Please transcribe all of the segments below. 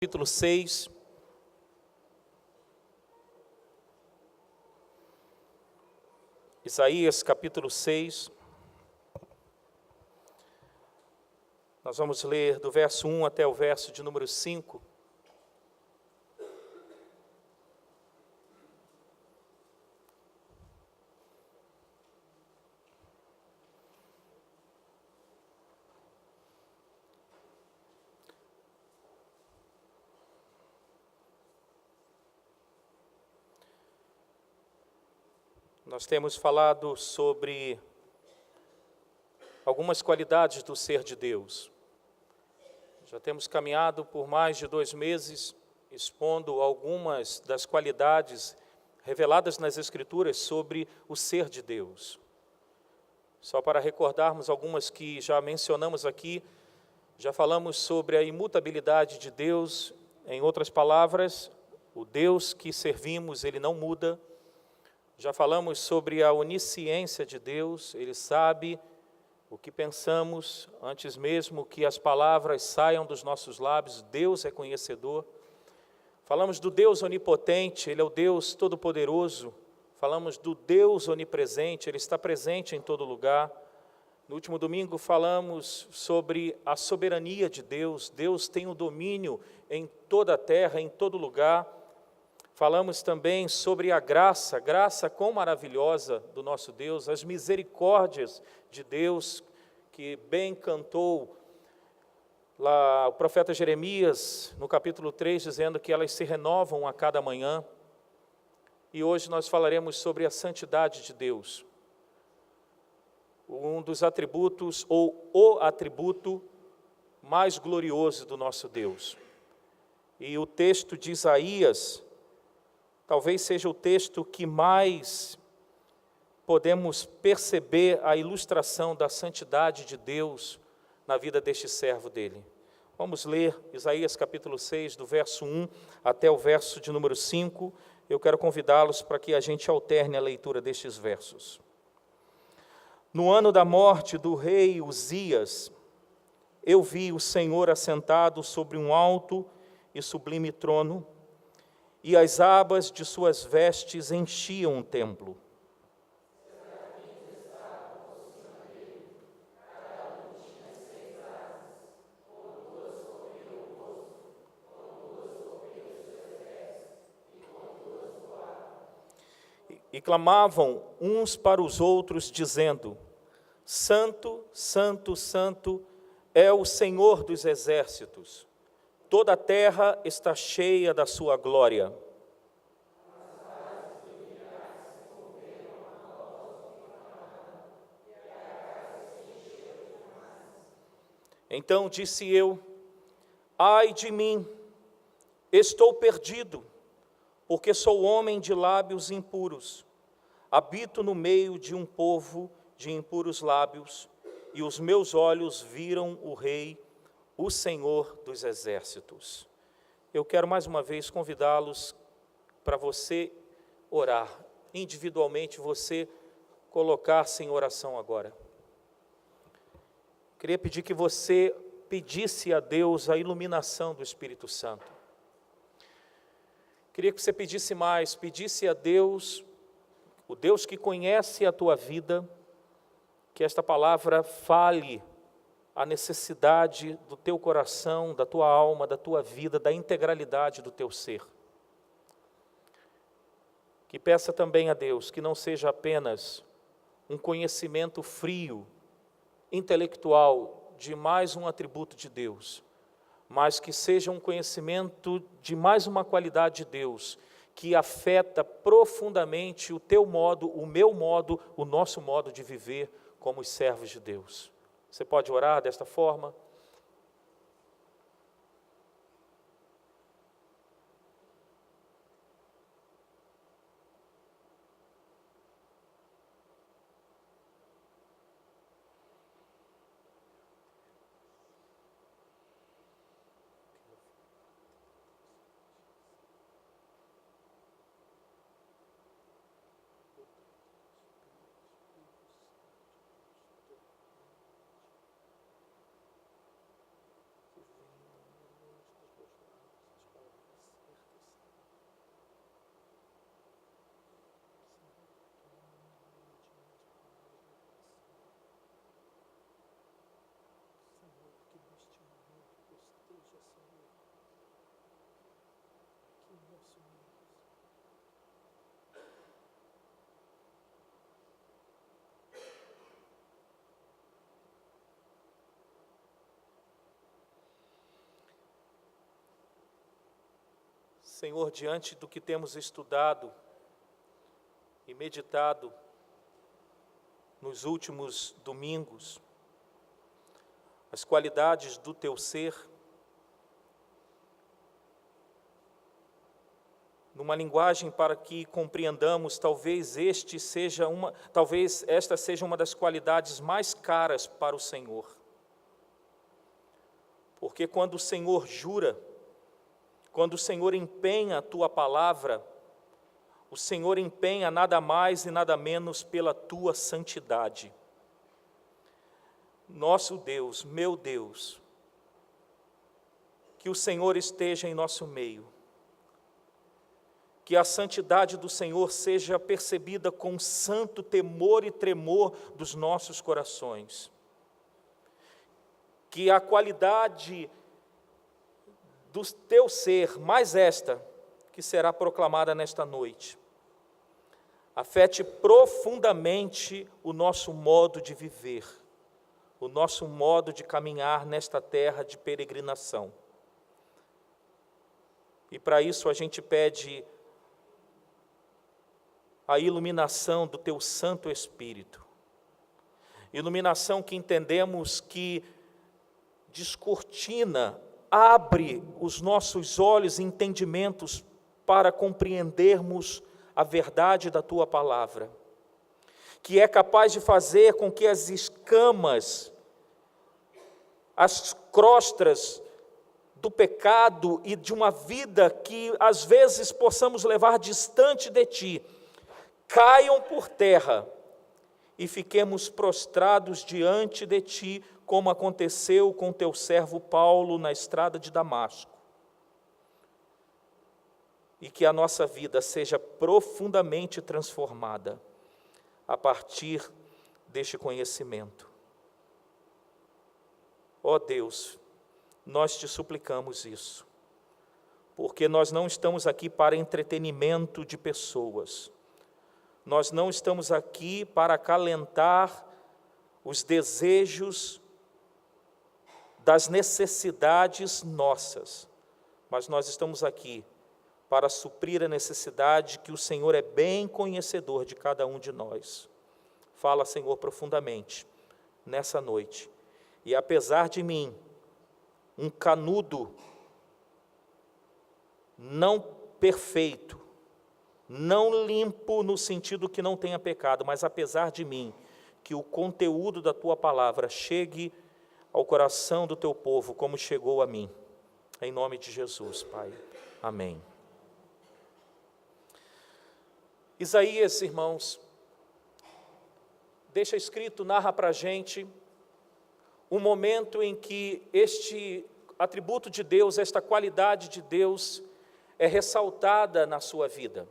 Capítulo 6. Isaías, capítulo 6. Nós vamos ler do verso 1 até o verso de número 5. Nós temos falado sobre algumas qualidades do ser de Deus. Já temos caminhado por mais de 2 meses, expondo algumas das qualidades reveladas nas Escrituras sobre o ser de Deus. Só para recordarmos algumas que já mencionamos aqui, já falamos sobre a imutabilidade de Deus. Em outras palavras, o Deus que servimos, Ele não muda. Já falamos sobre a onisciência de Deus, Ele sabe o que pensamos antes mesmo que as palavras saiam dos nossos lábios, Deus é conhecedor. Falamos do Deus onipotente, Ele é o Deus todo-poderoso. Falamos do Deus onipresente, Ele está presente em todo lugar. No último domingo falamos sobre a soberania de Deus, Deus tem o domínio em toda a terra, em todo lugar. Falamos também sobre a graça quão maravilhosa do nosso Deus, as misericórdias de Deus, que bem cantou lá o profeta Jeremias, no capítulo 3, dizendo que elas se renovam a cada manhã. E hoje nós falaremos sobre a santidade de Deus, um dos atributos, ou o atributo mais glorioso do nosso Deus. E o texto de Isaías talvez seja o texto que mais podemos perceber a ilustração da santidade de Deus na vida deste servo dele. Vamos ler Isaías capítulo 6, do verso 1 até o verso de número 5. Eu quero convidá-los para que a gente alterne a leitura destes versos. No ano da morte do rei Uzias, eu vi o Senhor assentado sobre um alto e sublime trono, e as abas de suas vestes enchiam o templo. E clamavam uns para os outros, dizendo: Santo, Santo, Santo é o Senhor dos exércitos. Toda a terra está cheia da sua glória. Então disse eu: ai de mim, estou perdido, porque sou homem de lábios impuros. Habito no meio de um povo de impuros lábios, e os meus olhos viram o Rei, o Senhor dos exércitos. Eu quero mais uma vez convidá-los para você orar, individualmente você colocar-se em oração agora. Queria pedir que você pedisse a Deus a iluminação do Espírito Santo. Queria que você pedisse mais, pedisse a Deus, o Deus que conhece a tua vida, que esta palavra fale a necessidade do teu coração, da tua alma, da tua vida, da integralidade do teu ser. Que peça também a Deus que não seja apenas um conhecimento frio, intelectual, de mais um atributo de Deus, mas que seja um conhecimento de mais uma qualidade de Deus, que afeta profundamente o teu modo, o meu modo, o nosso modo de viver como os servos de Deus. Você pode orar desta forma? Senhor, diante do que temos estudado e meditado nos últimos domingos, as qualidades do Teu ser, numa linguagem para que compreendamos, talvez esta seja uma das qualidades mais caras para o Senhor. Porque quando o Senhor jura, quando o Senhor empenha a Tua palavra, o Senhor empenha nada mais e nada menos pela Tua santidade. Nosso Deus, meu Deus, que o Senhor esteja em nosso meio, que a santidade do Senhor seja percebida com santo temor e tremor dos nossos corações, que a qualidade do Teu ser, mais esta, que será proclamada nesta noite, afete profundamente o nosso modo de viver, o nosso modo de caminhar nesta terra de peregrinação. E para isso a gente pede a iluminação do Teu Santo Espírito. Iluminação que entendemos que descortina, abre os nossos olhos e entendimentos para compreendermos a verdade da Tua palavra, que é capaz de fazer com que as escamas, as crostas do pecado e de uma vida que às vezes possamos levar distante de Ti, caiam por terra e fiquemos prostrados diante de Ti, como aconteceu com Teu servo Paulo na estrada de Damasco. E que a nossa vida seja profundamente transformada a partir deste conhecimento. Ó Deus, nós Te suplicamos isso, porque nós não estamos aqui para entretenimento de pessoas. Nós não estamos aqui para acalentar os desejos das necessidades nossas, mas nós estamos aqui para suprir a necessidade que o Senhor é bem conhecedor de cada um de nós. Fala, Senhor, profundamente nessa noite. E apesar de mim, um canudo não perfeito, não limpo no sentido que não tenha pecado, mas apesar de mim, que o conteúdo da Tua palavra chegue ao coração do Teu povo, como chegou a mim. Em nome de Jesus, Pai. Amém. Isaías, irmãos, deixa escrito, narra para a gente um momento em que este atributo de Deus, esta qualidade de Deus é ressaltada na sua vida.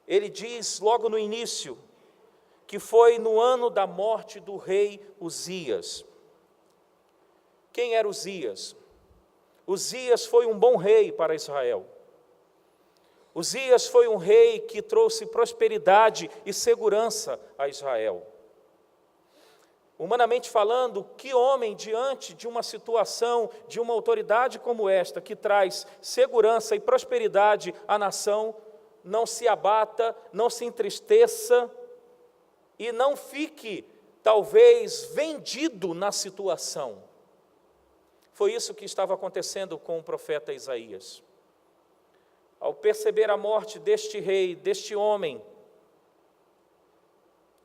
Ele diz logo no início que foi no ano da morte do rei Uzias. Quem era Uzias? Uzias foi um bom rei para Israel. Uzias foi um rei que trouxe prosperidade e segurança a Israel. Humanamente falando, que homem diante de uma situação, de uma autoridade como esta, que traz segurança e prosperidade à nação, não se abata, não se entristeça e não fique, talvez, vendido na situação. Foi isso que estava acontecendo com o profeta Isaías. Ao perceber a morte deste rei, deste homem,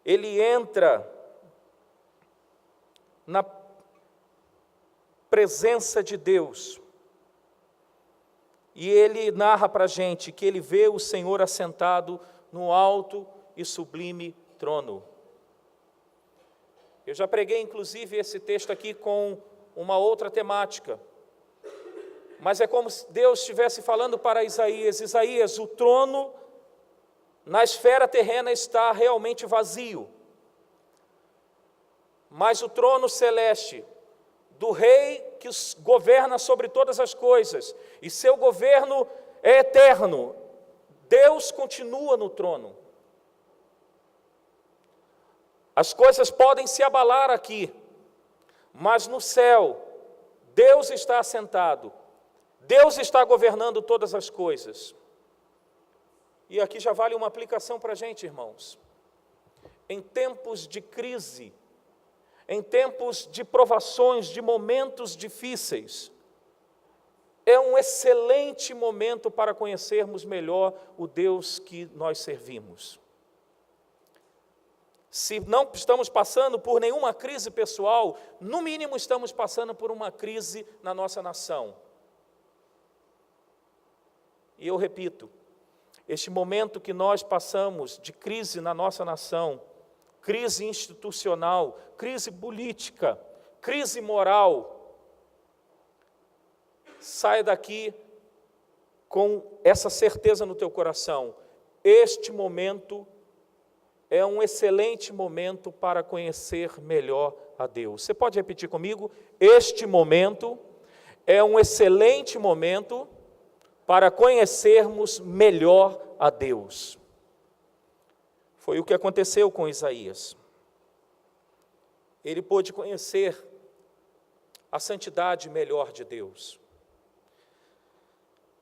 ele entra na presença de Deus. E ele narra para a gente que ele vê o Senhor assentado no alto e sublime trono. Eu já preguei, inclusive, esse texto aqui com uma outra temática. Mas é como se Deus estivesse falando para Isaías: Isaías, o trono na esfera terrena está realmente vazio. Mas o trono celeste do rei que governa sobre todas as coisas, e seu governo é eterno, Deus continua no trono. As coisas podem se abalar aqui, mas no céu, Deus está assentado, Deus está governando todas as coisas. E aqui já vale uma aplicação para a gente, irmãos. Em tempos de crise, em tempos de provações, de momentos difíceis, é um excelente momento para conhecermos melhor o Deus que nós servimos. Se não estamos passando por nenhuma crise pessoal, no mínimo estamos passando por uma crise na nossa nação. E eu repito, este momento que nós passamos de crise na nossa nação, crise institucional, crise política, crise moral, saia daqui com essa certeza no teu coração. Este momento é um excelente momento para conhecer melhor a Deus. Você pode repetir comigo? Este momento é um excelente momento para conhecermos melhor a Deus. Foi o que aconteceu com Isaías. Ele pôde conhecer a santidade melhor de Deus.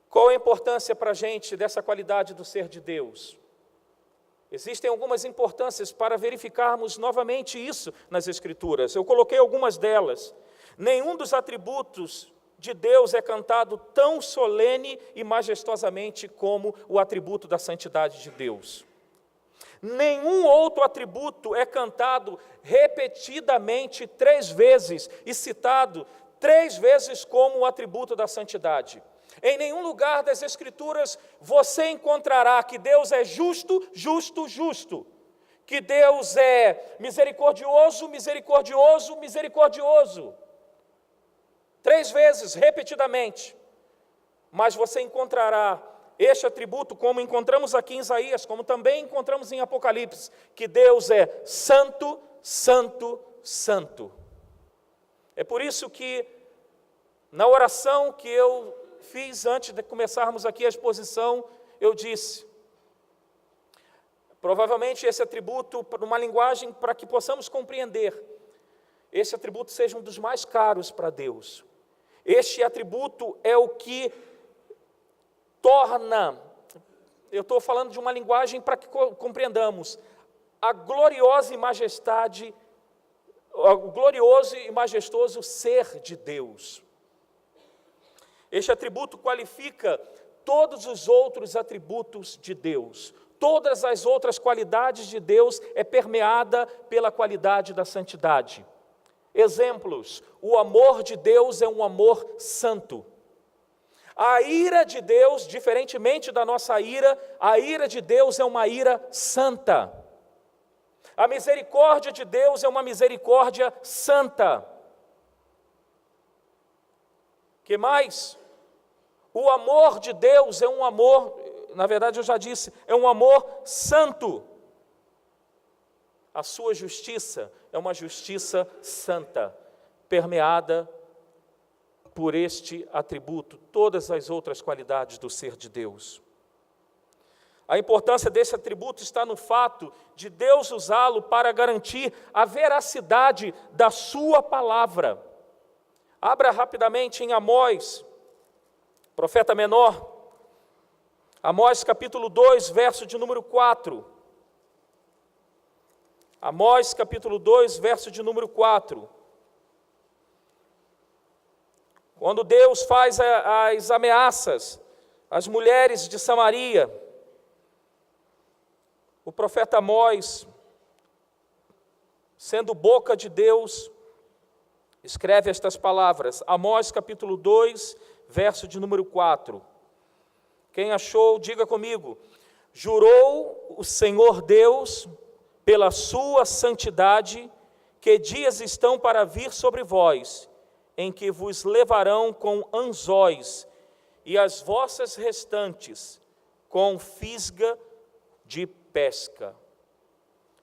Qual a importância para a gente dessa qualidade do ser de Deus? Existem algumas importâncias para verificarmos novamente isso nas Escrituras. Eu coloquei algumas delas. Nenhum dos atributos de Deus é cantado tão solene e majestosamente como o atributo da santidade de Deus. Nenhum outro atributo é cantado repetidamente 3 vezes e citado 3 vezes como o atributo da santidade. Em nenhum lugar das Escrituras você encontrará que Deus é justo, justo, justo. Que Deus é misericordioso, misericordioso, misericordioso. 3 vezes, repetidamente. Mas você encontrará este atributo, como encontramos aqui em Isaías, como também encontramos em Apocalipse, que Deus é santo, santo, santo. É por isso que, na oração que eu fiz antes de começarmos aqui a exposição, eu disse, provavelmente esse atributo, numa linguagem para que possamos compreender, esse atributo seja um dos mais caros para Deus. Este atributo é o que torna, eu estou falando de uma linguagem para que compreendamos, a gloriosa e majestade, o glorioso e majestoso ser de Deus. Este atributo qualifica todos os outros atributos de Deus. Todas as outras qualidades de Deus é permeada pela qualidade da santidade. Exemplos: o amor de Deus é um amor santo. A ira de Deus, diferentemente da nossa ira, a ira de Deus é uma ira santa. A misericórdia de Deus é uma misericórdia santa. Que mais? O amor de Deus é um amor, na verdade eu já disse, é um amor santo. A sua justiça é uma justiça santa, permeada por este atributo, todas as outras qualidades do ser de Deus. A importância desse atributo está no fato de Deus usá-lo para garantir a veracidade da sua palavra. Abra rapidamente em Amós, profeta menor, Amós capítulo 2, verso de número 4. Amós capítulo 2, verso de número 4. Quando Deus faz as ameaças às mulheres de Samaria, o profeta Amós, sendo boca de Deus, escreve estas palavras. Amós capítulo 2, verso de número 4. Quem achou, diga comigo. Jurou o Senhor Deus pela sua santidade, que dias estão para vir sobre vós, em que vos levarão com anzóis, e as vossas restantes com fisga de pesca.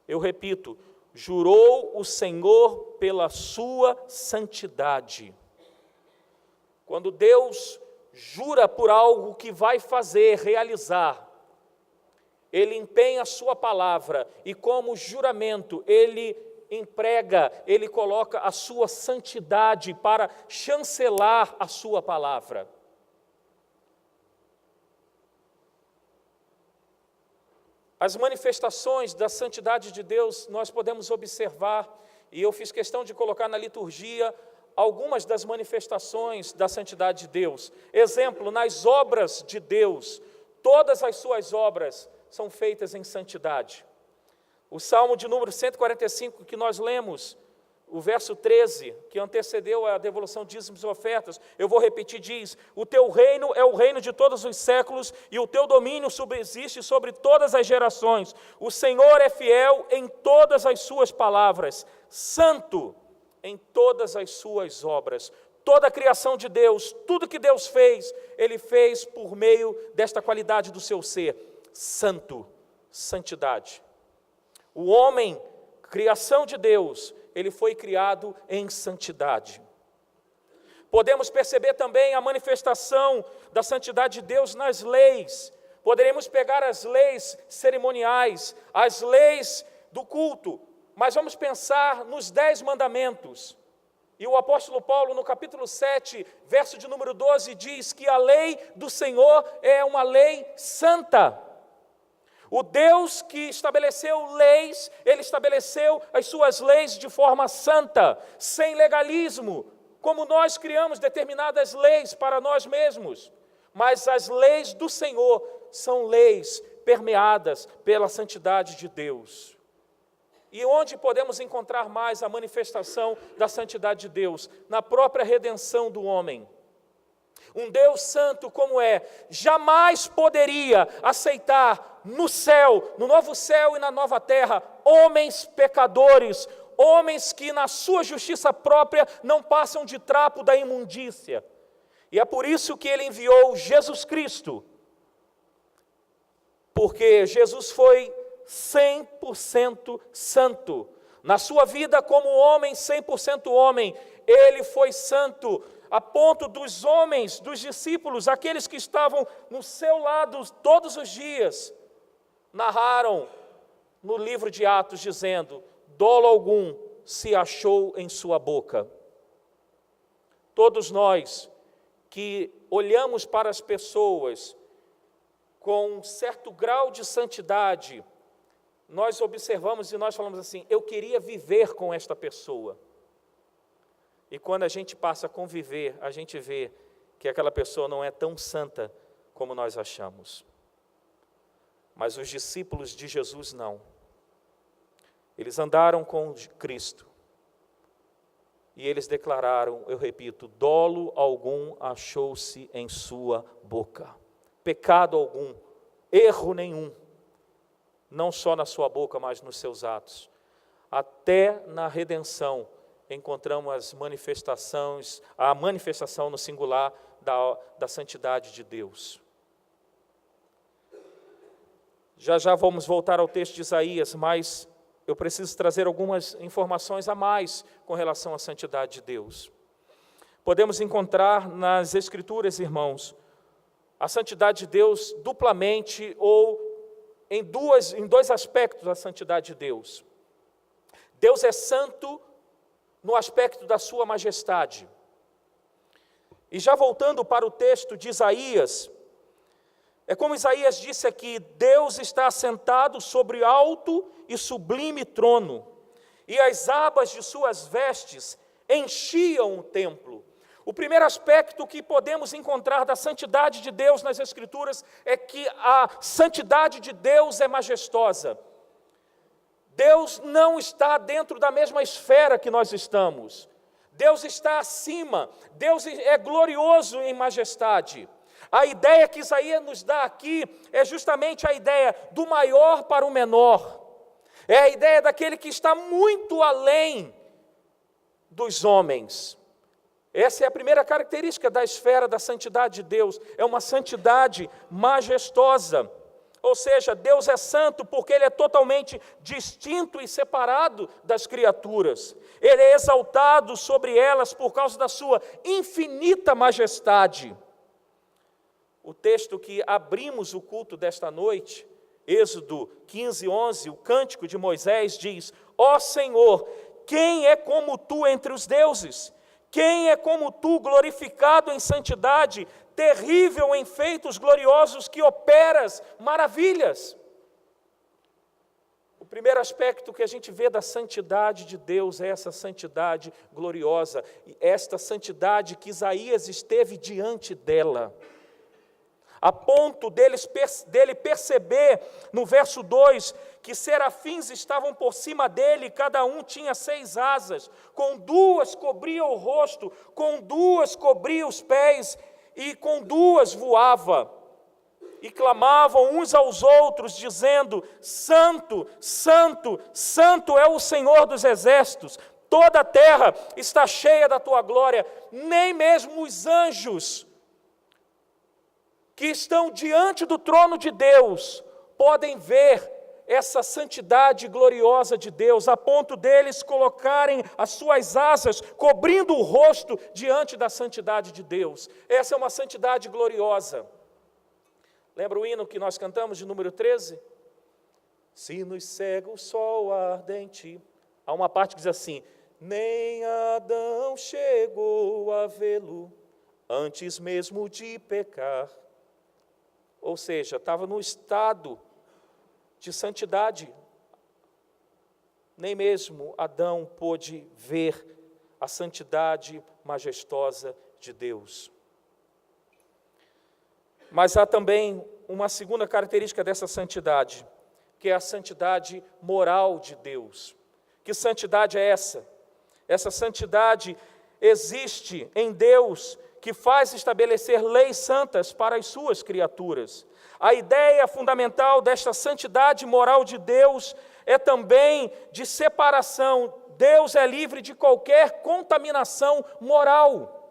Eu repito, jurou o Senhor pela sua santidade. Quando Deus jura por algo que vai fazer, realizar, Ele empenha a sua palavra e como juramento Ele emprega, Ele coloca a sua santidade para chancelar a sua palavra. as manifestações da santidade de Deus, nós podemos observar, e eu fiz questão de colocar na liturgia algumas das manifestações da santidade de Deus. Exemplo, nas obras de Deus, todas as suas obras são feitas em santidade. O Salmo de número 145 que nós lemos, o verso 13, que antecedeu a devolução de dízimos e ofertas, eu vou repetir, diz: o teu reino é o reino de todos os séculos, e o teu domínio subsiste sobre todas as gerações. O Senhor é fiel em todas as suas palavras, santo em todas as suas obras. Toda a criação de Deus, tudo que Deus fez, Ele fez por meio desta qualidade do seu ser, santo, santidade. O homem, criação de Deus, ele foi criado em santidade. Podemos perceber também a manifestação da santidade de Deus nas leis. Poderemos pegar as leis cerimoniais, as leis do culto, mas vamos pensar nos 10 mandamentos. E o apóstolo Paulo, no capítulo 7, verso de número 12, diz que a lei do Senhor é uma lei santa. O Deus que estabeleceu leis, Ele estabeleceu as suas leis de forma santa, sem legalismo, como nós criamos determinadas leis para nós mesmos. Mas as leis do Senhor são leis permeadas pela santidade de Deus. E onde podemos encontrar mais a manifestação da santidade de Deus? Na própria redenção do homem. Um Deus santo como é, jamais poderia aceitar no céu, no novo céu e na nova terra, homens pecadores, homens que na sua justiça própria não passam de trapo da imundícia. E é por isso que Ele enviou Jesus Cristo, porque Jesus foi 100% santo. Na sua vida como homem, 100% homem, Ele foi santo, a ponto dos homens, dos discípulos, aqueles que estavam no seu lado todos os dias, narraram no livro de Atos, dizendo: dolo algum se achou em sua boca. Todos nós que olhamos para as pessoas com um certo grau de santidade, nós observamos e nós falamos assim: eu queria viver com esta pessoa. E quando a gente passa a conviver, a gente vê que aquela pessoa não é tão santa como nós achamos. Mas os discípulos de Jesus não. Eles andaram com Cristo. E eles declararam, eu repito: dolo algum achou-se em sua boca. Pecado algum, erro nenhum. Não só na sua boca, mas nos seus atos. Até na redenção encontramos a manifestação no singular da santidade de Deus. Já vamos voltar ao texto de Isaías, mas eu preciso trazer algumas informações a mais com relação à santidade de Deus. Podemos encontrar nas Escrituras, irmãos, a santidade de Deus duplamente ou em dois aspectos da santidade de Deus. Deus é santo no aspecto da sua majestade. E já voltando para o texto de Isaías, é como Isaías disse aqui: Deus está assentado sobre alto e sublime trono, e as abas de suas vestes enchiam o templo. O primeiro aspecto que podemos encontrar da santidade de Deus nas Escrituras é que a santidade de Deus é majestosa. Deus não está dentro da mesma esfera que nós estamos. Deus está acima. Deus é glorioso em majestade. A ideia que Isaías nos dá aqui é justamente a ideia do maior para o menor. É a ideia daquele que está muito além dos homens. Essa é a primeira característica da esfera da santidade de Deus. É uma santidade majestosa. Ou seja, Deus é santo porque Ele é totalmente distinto e separado das criaturas. Ele é exaltado sobre elas por causa da sua infinita majestade. O texto que abrimos o culto desta noite, Êxodo 15:11, o cântico de Moisés diz: ó Senhor, quem é como Tu entre os deuses? Quem é como Tu, glorificado em santidade, terrível em feitos gloriosos, que operas maravilhas? Primeiro aspecto que a gente vê da santidade de Deus é essa santidade gloriosa, esta santidade que Isaías esteve diante dela, a ponto dele perceber, no verso 2, que serafins estavam por cima dele, cada um tinha 6 asas, com 2 cobria o rosto, com 2 cobria os pés, e com 2 voava. E clamavam uns aos outros, dizendo: Santo, Santo, Santo é o Senhor dos exércitos, toda a terra está cheia da tua glória. Nem mesmo os anjos que estão diante do trono de Deus podem ver essa santidade gloriosa de Deus, a ponto deles colocarem as suas asas, cobrindo o rosto diante da santidade de Deus. Essa é uma santidade gloriosa. Lembra o hino que nós cantamos de número 13? Se nos cega o sol ardente. Há uma parte que diz assim: nem Adão chegou a vê-lo, antes mesmo de pecar. Ou seja, estava no estado de santidade. Nem mesmo Adão pôde ver a santidade majestosa de Deus. Mas há também uma segunda característica dessa santidade, que é a santidade moral de Deus. Que santidade é essa? Essa santidade existe em Deus, que faz estabelecer leis santas para as suas criaturas. A ideia fundamental desta santidade moral de Deus é também de separação. Deus é livre de qualquer contaminação moral.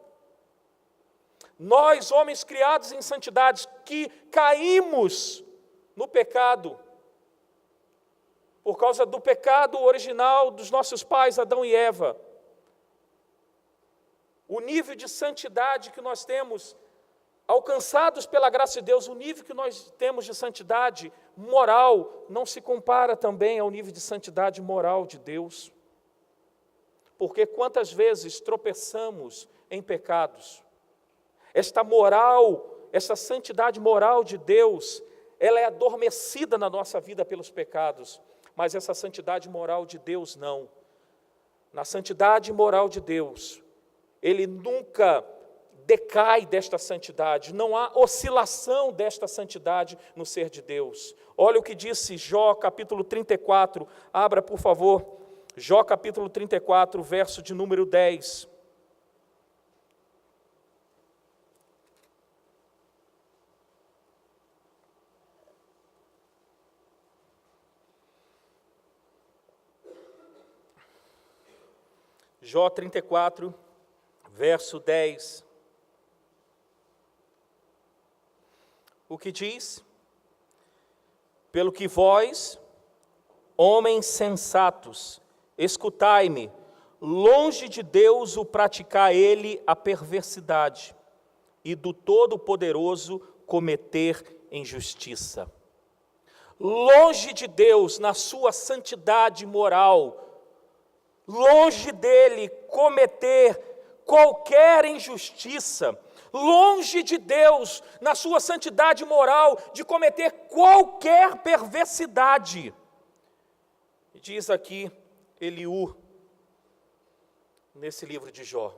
Nós, homens criados em santidade, que caímos no pecado, por causa do pecado original dos nossos pais, Adão e Eva, o nível de santidade que nós temos, alcançados pela graça de Deus, o nível que nós temos de santidade moral, não se compara também ao nível de santidade moral de Deus. Porque quantas vezes tropeçamos em pecados. Esta moral, essa santidade moral de Deus, ela é adormecida na nossa vida pelos pecados, mas essa santidade moral de Deus não. Na santidade moral de Deus, Ele nunca decai desta santidade, não há oscilação desta santidade no ser de Deus. Olha o que disse Jó, capítulo 34, abra por favor, Jó capítulo 34, verso de número 10. Jó 34, verso 10. O que diz? Pelo que vós, homens sensatos, escutai-me, longe de Deus o praticar ele a perversidade, e do Todo-Poderoso cometer injustiça. Longe de Deus, na sua santidade moral, longe dele cometer qualquer injustiça, longe de Deus, na sua santidade moral, de cometer qualquer perversidade. Diz aqui Eliú, nesse livro de Jó.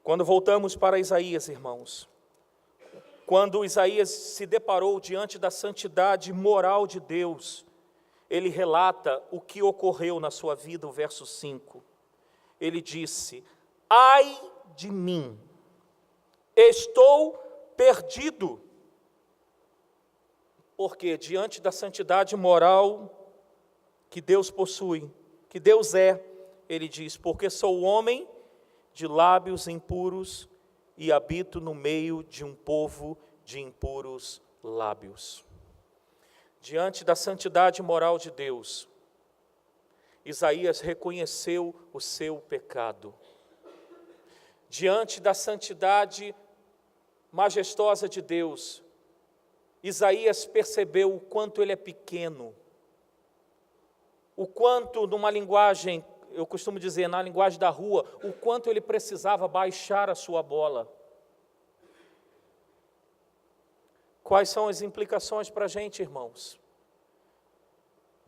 Quando voltamos para Isaías, irmãos, quando Isaías se deparou diante da santidade moral de Deus, ele relata o que ocorreu na sua vida, o verso 5. Ele disse: ai de mim, estou perdido. Porque diante da santidade moral que Deus possui, que Deus é, ele diz: porque sou homem de lábios impuros e habito no meio de um povo de impuros lábios. Diante da santidade moral de Deus, Isaías reconheceu o seu pecado. Diante da santidade majestosa de Deus, Isaías percebeu o quanto ele é pequeno, o quanto, numa linguagem, eu costumo dizer, na linguagem da rua, o quanto ele precisava baixar a sua bola. Quais são as implicações para a gente, irmãos?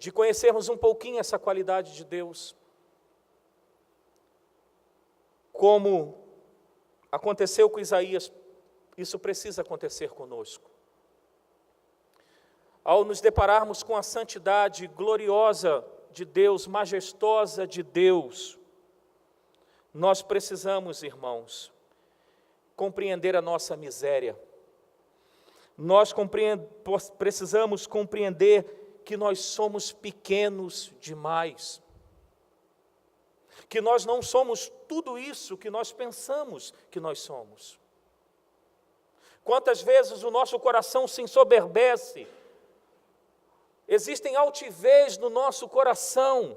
de conhecermos um pouquinho essa qualidade de Deus. Como aconteceu com Isaías, isso precisa acontecer conosco. Ao nos depararmos com a santidade gloriosa de Deus, majestosa de Deus, nós precisamos, irmãos, compreender a nossa miséria. Nós precisamos compreender que nós somos pequenos demais. Que nós não somos tudo isso que nós pensamos que nós somos. Quantas vezes o nosso coração se ensoberbece, existem altivez no nosso coração,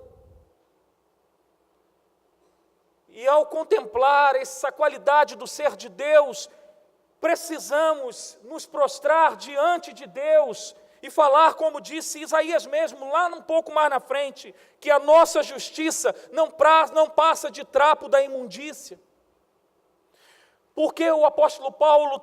e ao contemplar essa qualidade do ser de Deus, precisamos nos prostrar diante de Deus e falar, como disse Isaías mesmo, lá um pouco mais na frente, que a nossa justiça não passa de trapo da imundícia. Porque o apóstolo Paulo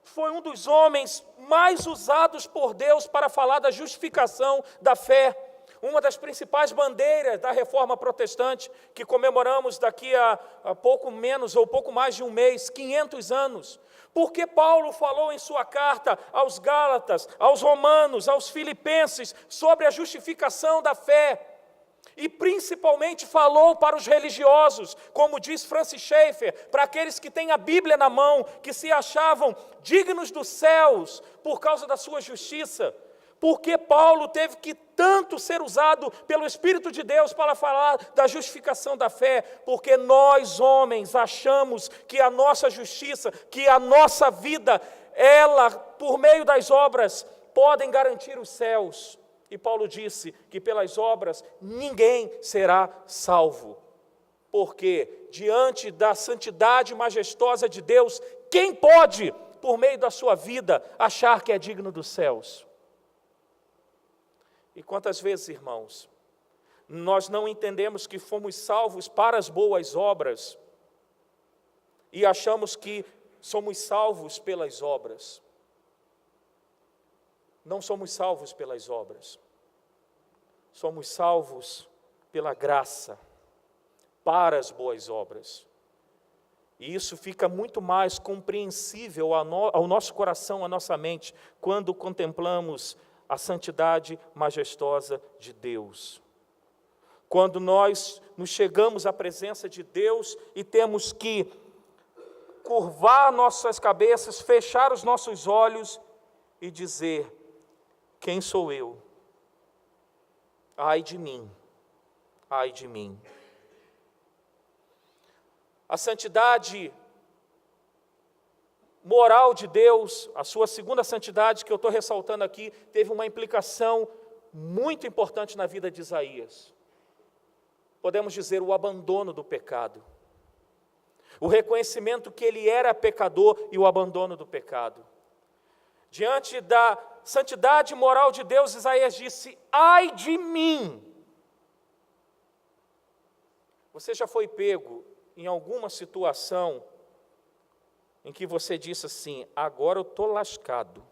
foi um dos homens mais usados por Deus para falar da justificação da fé. Uma das principais bandeiras da reforma protestante, que comemoramos daqui a pouco menos ou pouco mais de um mês, 500 anos. Porque Paulo falou em sua carta aos Gálatas, aos Romanos, aos Filipenses, sobre a justificação da fé. E principalmente falou para os religiosos, como diz Francis Schaeffer, para aqueles que têm a Bíblia na mão, que se achavam dignos dos céus por causa da sua justiça. Porque Paulo teve que tanto ser usado pelo Espírito de Deus para falar da justificação da fé, porque nós homens achamos que a nossa justiça, que a nossa vida, ela, por meio das obras, podem garantir os céus. E Paulo disse que pelas obras ninguém será salvo. Porque diante da santidade majestosa de Deus, quem pode, por meio da sua vida, achar que é digno dos céus? E quantas vezes, irmãos, nós não entendemos que fomos salvos para as boas obras e achamos que somos salvos pelas obras. Não somos salvos pelas obras. Somos salvos pela graça, para as boas obras. E isso fica muito mais compreensível ao nosso coração, à nossa mente, quando contemplamos a santidade majestosa de Deus. Quando nós nos chegamos à presença de Deus e temos que curvar nossas cabeças, fechar os nossos olhos e dizer: quem sou eu? Ai de mim, ai de mim. A santidade moral de Deus, a sua segunda santidade que eu estou ressaltando aqui, teve uma implicação muito importante na vida de Isaías. Podemos dizer o abandono do pecado. O reconhecimento que ele era pecador e o abandono do pecado. Diante da santidade moral de Deus, Isaías disse: ai de mim! Você já foi pego em alguma situação em que você disse assim: agora eu estou lascado?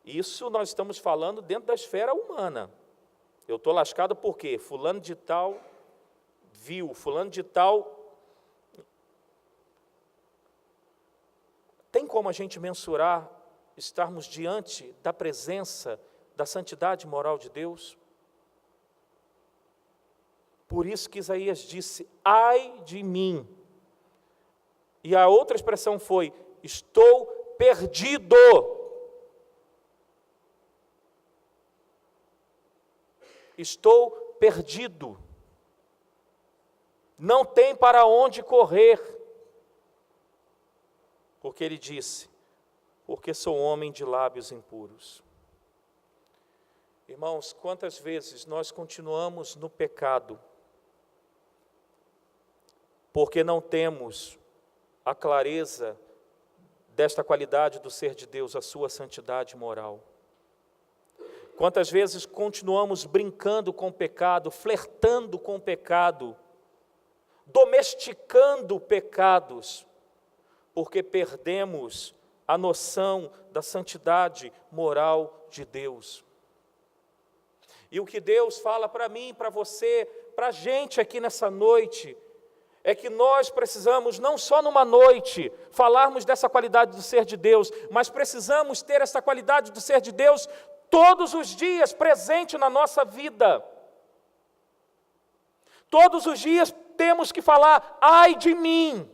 Isso nós estamos falando dentro da esfera humana. Eu estou lascado porque fulano de tal viu, fulano de tal. Tem como a gente mensurar, estarmos diante da presença da santidade moral de Deus? Por isso que Isaías disse: ai de mim. E a outra expressão foi: estou perdido. Estou perdido. Não tem para onde correr. Porque ele disse: porque sou homem de lábios impuros. Irmãos, quantas vezes nós continuamos no pecado, porque não temos a clareza desta qualidade do ser de Deus, a sua santidade moral. Quantas vezes continuamos brincando com o pecado, flertando com o pecado, domesticando pecados, porque perdemos a noção da santidade moral de Deus. E o que Deus fala para mim, para você, para a gente aqui nessa noite, é que nós precisamos, não só numa noite, falarmos dessa qualidade do ser de Deus, mas precisamos ter essa qualidade do ser de Deus todos os dias presente na nossa vida. Todos os dias temos que falar: ai de mim,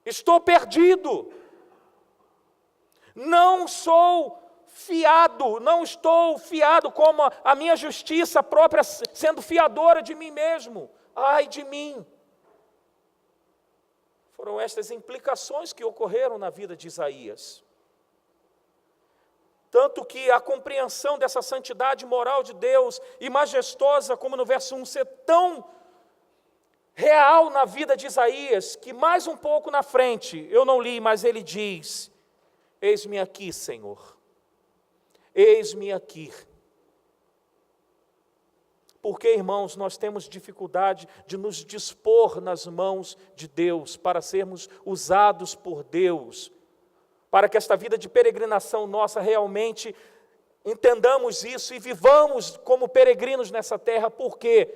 estou perdido, não estou fiado como a minha justiça própria, sendo fiadora de mim mesmo. Ai de mim. Foram estas implicações que ocorreram na vida de Isaías. Tanto que a compreensão dessa santidade moral de Deus e majestosa, como no verso 1, ser tão real na vida de Isaías, que mais um pouco na frente, eu não li, mas ele diz: eis-me aqui, Senhor, eis-me aqui. Porque, irmãos, nós temos dificuldade de nos dispor nas mãos de Deus, para sermos usados por Deus, para que esta vida de peregrinação nossa realmente entendamos isso e vivamos como peregrinos nessa terra, porque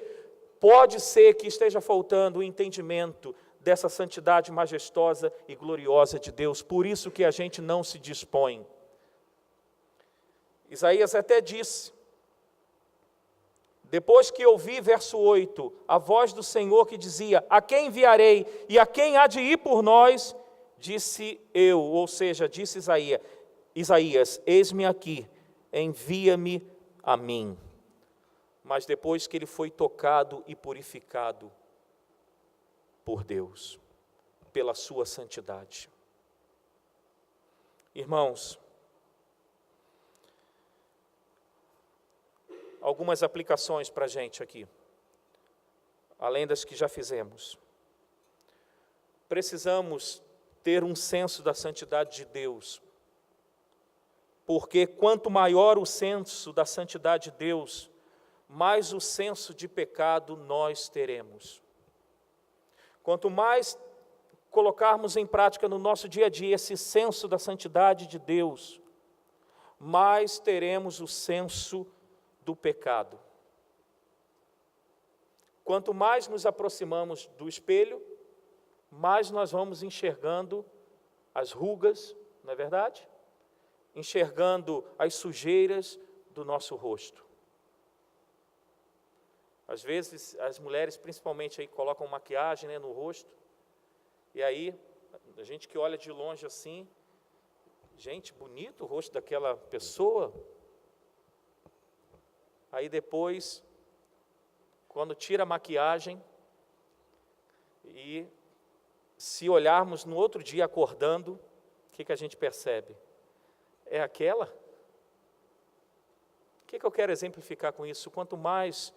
pode ser que esteja faltando o entendimento dessa santidade majestosa e gloriosa de Deus, por isso que a gente não se dispõe. Isaías até disse, depois que ouvi, verso 8, a voz do Senhor que dizia: a quem enviarei e a quem há de ir por nós? Disse eu, ou seja, disse Isaías, eis-me aqui, envia-me a mim. Mas depois que ele foi tocado e purificado por Deus, pela sua santidade. Irmãos, algumas aplicações para a gente aqui, além das que já fizemos. Precisamos ter um senso da santidade de Deus, porque quanto maior o senso da santidade de Deus, mais o senso de pecado nós teremos. Quanto mais colocarmos em prática no nosso dia a dia esse senso da santidade de Deus, mais teremos o senso do pecado. Quanto mais nos aproximamos do espelho, mais nós vamos enxergando as rugas, não é verdade? Enxergando as sujeiras do nosso rosto. Às vezes, as mulheres, principalmente, aí, colocam maquiagem, né, no rosto, e aí, a gente que olha de longe assim, gente, bonito o rosto daquela pessoa. Aí depois, quando tira a maquiagem, e se olharmos no outro dia acordando, o que a gente percebe? É aquela? O que eu quero exemplificar com isso? Quanto mais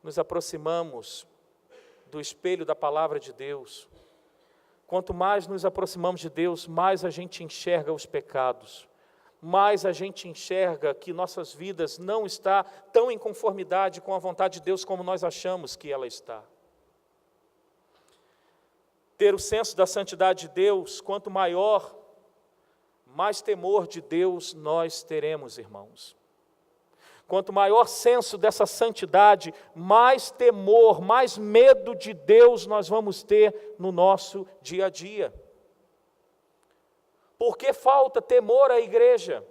nos aproximamos do espelho da palavra de Deus, quanto mais nos aproximamos de Deus, mais a gente enxerga os pecados, mais a gente enxerga que nossas vidas não estão tão em conformidade com a vontade de Deus como nós achamos que ela está. Ter o senso da santidade de Deus, quanto maior, mais temor de Deus nós teremos, irmãos. Quanto maior senso dessa santidade, mais temor, mais medo de Deus nós vamos ter no nosso dia a dia. Por que falta temor à igreja?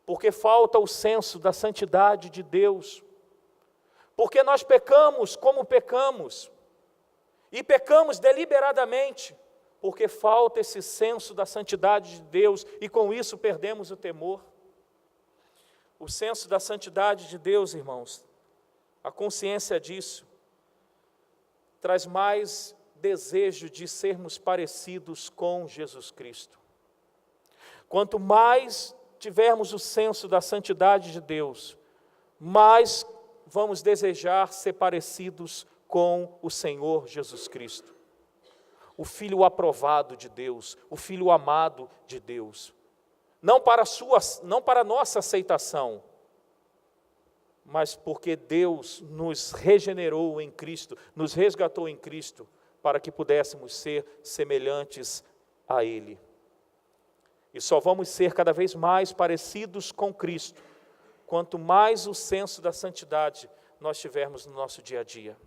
Porque falta o senso da santidade de Deus. Porque nós pecamos como pecamos. E pecamos deliberadamente, porque falta esse senso da santidade de Deus, e com isso perdemos o temor. O senso da santidade de Deus, irmãos, a consciência disso, traz mais desejo de sermos parecidos com Jesus Cristo. Quanto mais tivermos o senso da santidade de Deus, mais vamos desejar ser parecidos com o Senhor Jesus Cristo, o Filho aprovado de Deus, o Filho amado de Deus, não para a nossa aceitação, mas porque Deus nos regenerou em Cristo, nos resgatou em Cristo, para que pudéssemos ser semelhantes a Ele. E só vamos ser cada vez mais parecidos com Cristo, quanto mais o senso da santidade nós tivermos no nosso dia a dia.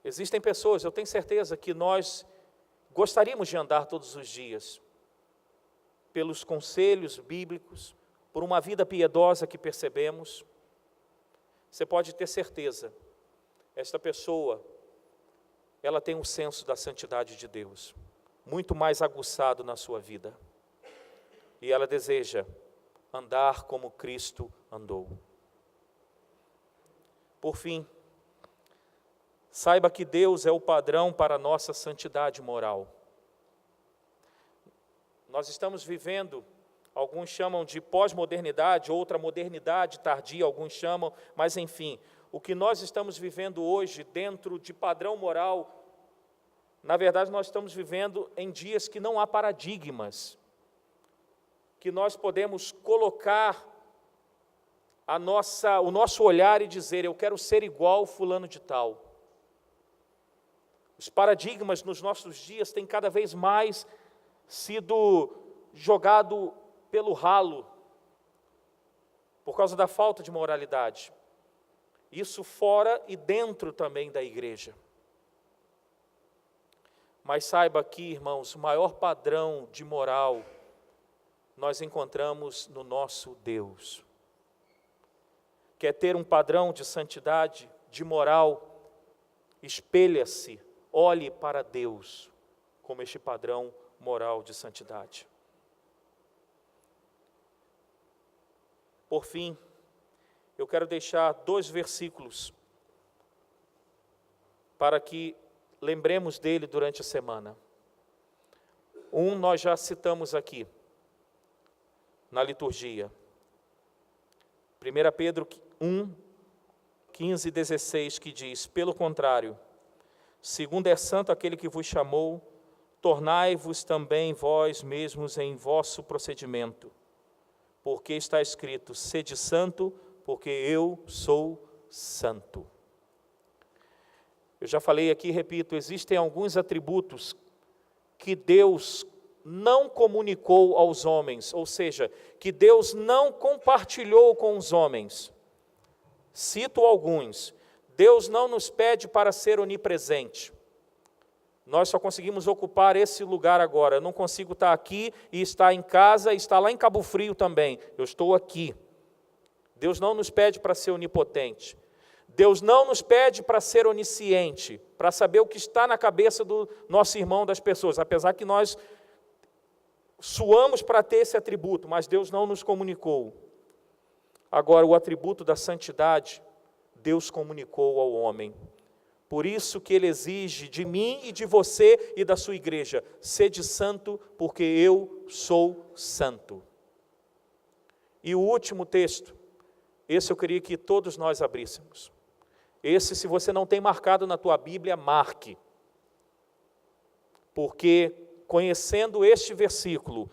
Existem pessoas, eu tenho certeza que nós gostaríamos de andar todos os dias pelos conselhos bíblicos, por uma vida piedosa que percebemos. Você pode ter certeza, esta pessoa, ela tem um senso da santidade de Deus, muito mais aguçado na sua vida. E ela deseja andar como Cristo andou. Por fim, saiba que Deus é o padrão para a nossa santidade moral. Nós estamos vivendo, alguns chamam de pós-modernidade, outra modernidade tardia, alguns chamam, mas enfim, o que nós estamos vivendo hoje dentro de padrão moral, na verdade nós estamos vivendo em dias que não há paradigmas, que nós podemos colocar o nosso olhar e dizer, eu quero ser igual fulano de tal. Os paradigmas nos nossos dias têm cada vez mais sido jogado pelo ralo, por causa da falta de moralidade. Isso fora e dentro também da igreja. Mas saiba aqui, irmãos, o maior padrão de moral nós encontramos no nosso Deus. Quer ter um padrão de santidade, de moral, espelha-se, olhe para Deus como este padrão moral de santidade. Por fim, eu quero deixar 2 versículos para que lembremos dele durante a semana. Um nós já citamos aqui, na liturgia. 1 Pedro 1, 15 e 16, que diz, pelo contrário, segundo é santo aquele que vos chamou, tornai-vos também vós mesmos em vosso procedimento, porque está escrito, sede santo, porque eu sou santo. Eu já falei aqui e repito, existem alguns atributos que Deus não comunicou aos homens, ou seja, que Deus não compartilhou com os homens. Cito alguns. Deus não nos pede para ser onipresente. Nós só conseguimos ocupar esse lugar agora. Eu não consigo estar aqui e estar em casa e estar lá em Cabo Frio também. Eu estou aqui. Deus não nos pede para ser onipotente. Deus não nos pede para ser onisciente, para saber o que está na cabeça do nosso irmão, das pessoas, apesar que nós suamos para ter esse atributo, mas Deus não nos comunicou. Agora, o atributo da santidade, Deus comunicou ao homem. Por isso que Ele exige de mim e de você e da sua igreja, sede santo, porque eu sou santo. E o último texto, esse eu queria que todos nós abríssemos. Esse, se você não tem marcado na tua Bíblia, marque. Porque, conhecendo este versículo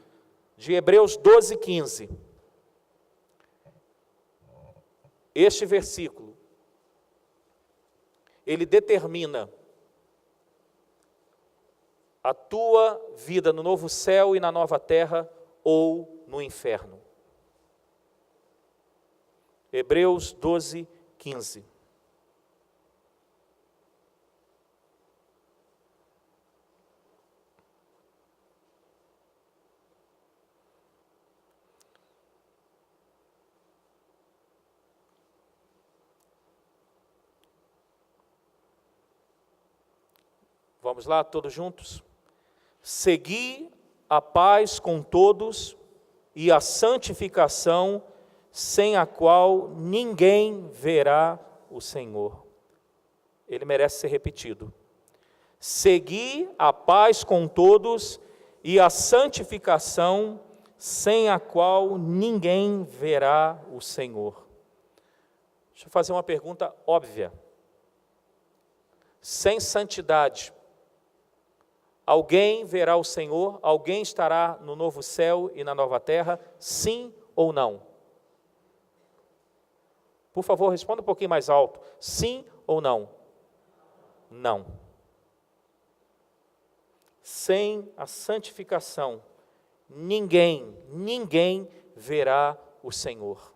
de Hebreus 12, 15, este versículo, ele determina a tua vida no novo céu e na nova terra ou no inferno. Hebreus 12, 15. Vamos lá, todos juntos? Segui a paz com todos e a santificação, sem a qual ninguém verá o Senhor. Ele merece ser repetido. Segui a paz com todos e a santificação, sem a qual ninguém verá o Senhor. Deixa eu fazer uma pergunta óbvia. Sem santidade, alguém verá o Senhor? Alguém estará no novo céu e na nova terra? Sim ou não? Por favor, responda um pouquinho mais alto. Sim ou não? Não. sem a santificação, ninguém verá o Senhor.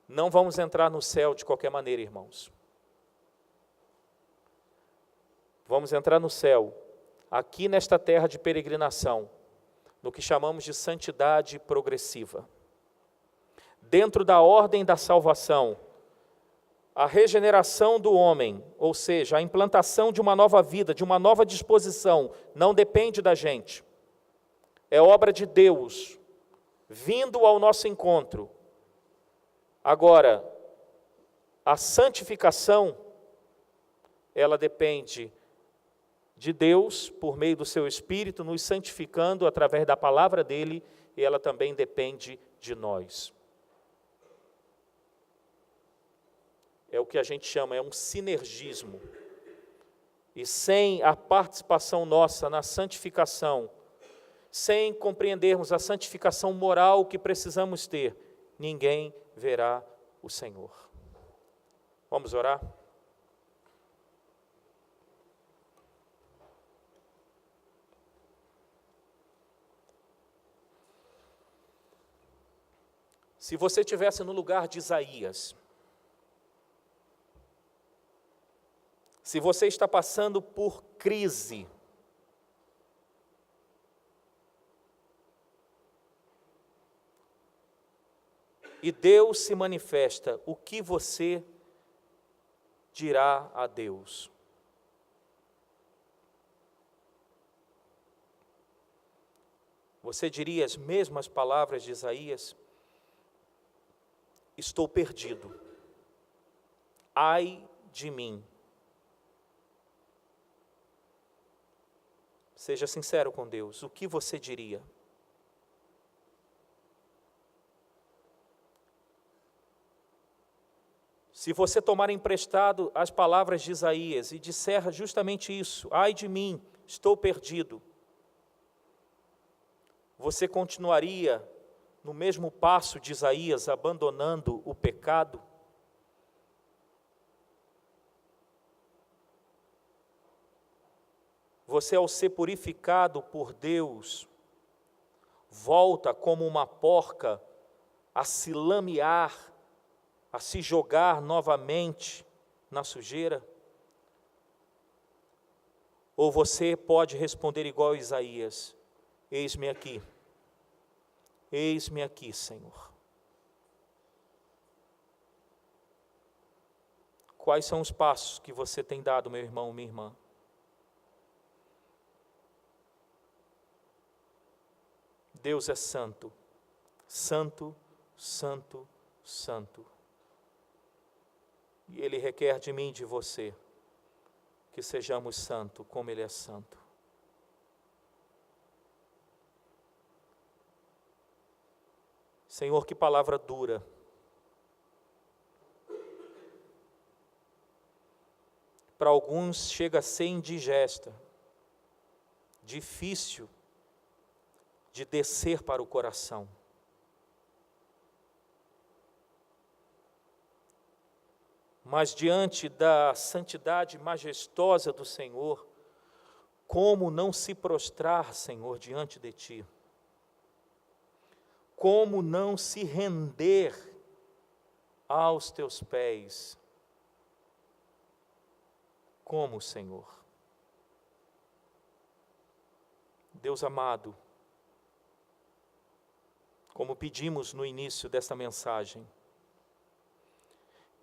Não vamos entrar no céu de qualquer maneira, irmãos. Vamos entrar no céu, aqui nesta terra de peregrinação, no que chamamos de santidade progressiva. Dentro da ordem da salvação, a regeneração do homem, ou seja, a implantação de uma nova vida, de uma nova disposição, não depende da gente. É obra de Deus, vindo ao nosso encontro. Agora, a santificação, ela depende de Deus, por meio do seu Espírito, nos santificando através da palavra dele, e ela também depende de nós. É o que a gente chama, é um sinergismo. E sem a participação nossa na santificação, sem compreendermos a santificação moral que precisamos ter, ninguém verá o Senhor. Vamos orar? Se você estivesse no lugar de Isaías, se você está passando por crise, e Deus se manifesta, o que você dirá a Deus? Você diria as mesmas palavras de Isaías? Estou perdido. Ai de mim. Seja sincero com Deus, o que você diria? Se você tomar emprestado as palavras de Isaías e disser justamente isso, ai de mim, estou perdido, você continuaria no mesmo passo de Isaías, abandonando o pecado? Você, ao ser purificado por Deus, volta como uma porca a se lamear, a se jogar novamente na sujeira? Ou você pode responder igual a Isaías: eis-me aqui, Senhor. Quais são os passos que você tem dado, meu irmão, minha irmã? Deus é santo, santo, santo, santo. E Ele requer de mim e de você que sejamos santos como Ele é santo. Senhor, que palavra dura. Para alguns chega a ser indigesta, difícil de descer para o coração. Mas diante da santidade majestosa do Senhor, como não se prostrar, Senhor, diante de Ti? Como não se render aos Teus pés? Como, Senhor? Deus amado, como pedimos no início desta mensagem,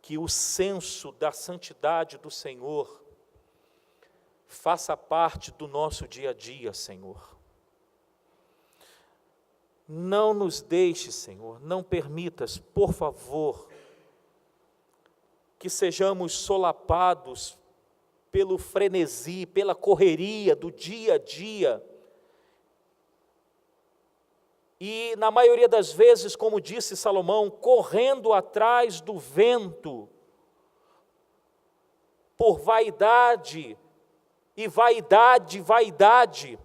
que o senso da santidade do Senhor faça parte do nosso dia a dia, Senhor. Não nos deixe, Senhor, não permitas, por favor, que sejamos solapados pelo frenesi, pela correria do dia a dia. E, na maioria das vezes, como disse Salomão, correndo atrás do vento, por vaidade, e vaidade,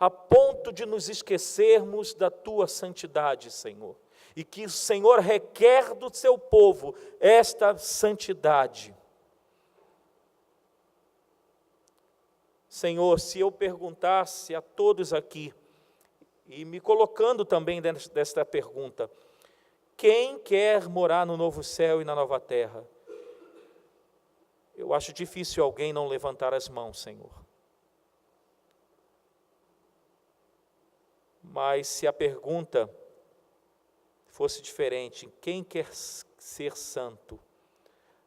a ponto de nos esquecermos da Tua santidade, Senhor. E que o Senhor requer do seu povo esta santidade. Senhor, se eu perguntasse a todos aqui, e me colocando também dentro desta pergunta, quem quer morar no novo céu e na nova terra? Eu acho difícil alguém não levantar as mãos, Senhor. Mas se a pergunta fosse diferente, quem quer ser santo?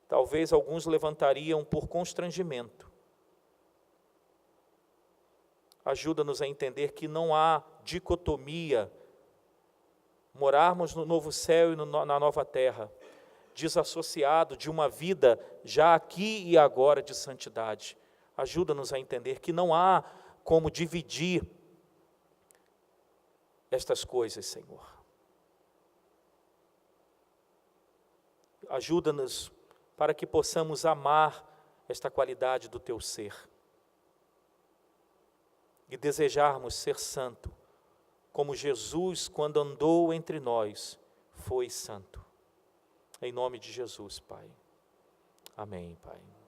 Talvez alguns levantariam por constrangimento. Ajuda-nos a entender que não há dicotomia, morarmos no novo céu e na nova terra, desassociado de uma vida já aqui e agora de santidade. Ajuda-nos a entender que não há como dividir estas coisas, Senhor. Ajuda-nos para que possamos amar esta qualidade do Teu ser e desejarmos ser santo, como Jesus, quando andou entre nós, foi santo. Em nome de Jesus, Pai. Amém, Pai.